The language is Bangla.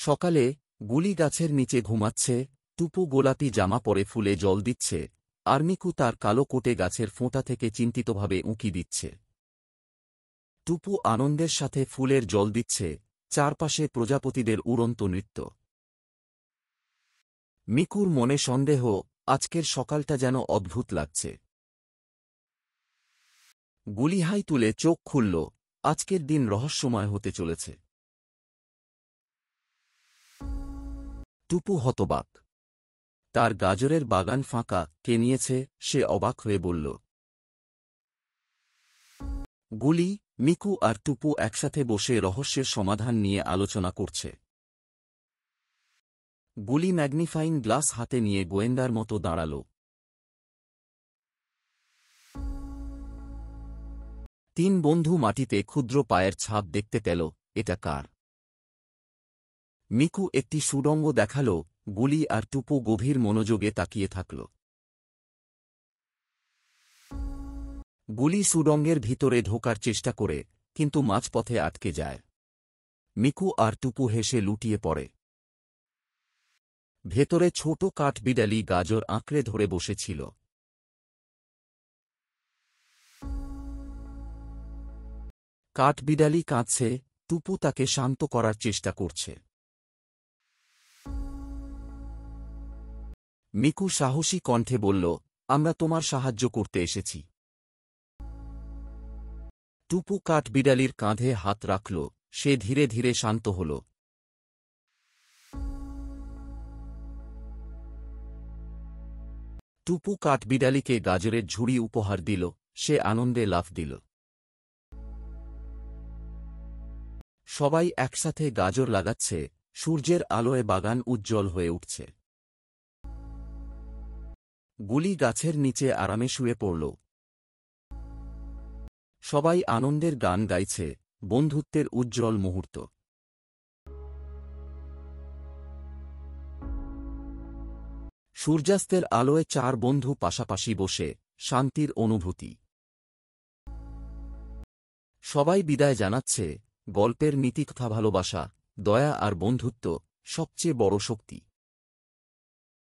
সকালে গুলি গাছের নিচে ঘুমাচ্ছে, টুপু গোলাপি জামা পরে ফুলে জল দিচ্ছে, আর মিকু তার কালো কোটে গাছের ফোঁটা থেকে চিন্তিতভাবে উঁকি দিচ্ছে। টুপু আনন্দের সাথে ফুলের জল দিচ্ছে, চারপাশে প্রজাপতিদের উড়ন্ত নৃত্য। মিকুর মনে সন্দেহ, আজকের সকালটা যেন অদ্ভুত লাগছে। গুলি হাই তুলে চোখ খুলল, আজকের দিন রহস্যময় হতে চলেছে। টুপু হতবাক। তার গাজরের বাগান ফাঁকা, কে নিয়েছে সে অবাক হয়ে বলল। গুলি, মিকু আর টুপু একসাথে বসে রহস্যের সমাধান নিয়ে আলোচনা করছে। গুলি ম্যাগনিফাইং গ্লাস হাতে নিয়ে গোয়েন্দার মতো দাঁড়াল। তিন বন্ধু মাটিতে ক্ষুদ্র পায়ের ছাপ দেখতে পেল, এটা কার? মিকু একটি সুড়ঙ্গ দেখাল, গুলি আর টুপু গভীর মনোযোগে তাকিয়ে থাকল। গুলি সুড়ঙ্গের ভিতরে ঢোকার চেষ্টা করে, কিন্তু মাঝপথে আটকে যায়। মিকু আর টুপু হেসে লুটিয়ে পড়ে। ভেতরে ছোট কাঠবিড়ালি গাজর আঁকড়ে ধরে বসেছিল। কাঠবিড়ালি কাঁদছে, টুপু তাকে শান্ত করার চেষ্টা করছে। মিকু সাহসী কণ্ঠে বলল, আমরা তোমার সাহায্য করতে এসেছি। টুপু কাঠবিড়ালির কাঁধে হাত রাখল, সে ধীরে ধীরে শান্ত হল। টুপু কাঠবিড়ালিকে গাজরের ঝুড়ি উপহার দিল, সে আনন্দে লাফ দিল। সবাই একসাথে গাজর লাগাচ্ছে, সূর্যের আলোয় বাগান উজ্জ্বল হয়ে উঠছে। গুলি গাছের নিচে আরামে শুয়ে পড়ল। সবাই আনন্দের গান গাইছে, বন্ধুত্বের উজ্জ্বল মুহূর্ত। সূর্যাস্তের আলোয় চার বন্ধু পাশাপাশি বসে, শান্তির অনুভূতি। সবাই বিদায় জানাচ্ছে, গল্পের নীতিকথা ভালোবাসা, দয়া আর বন্ধুত্ব সবচেয়ে বড় শক্তি।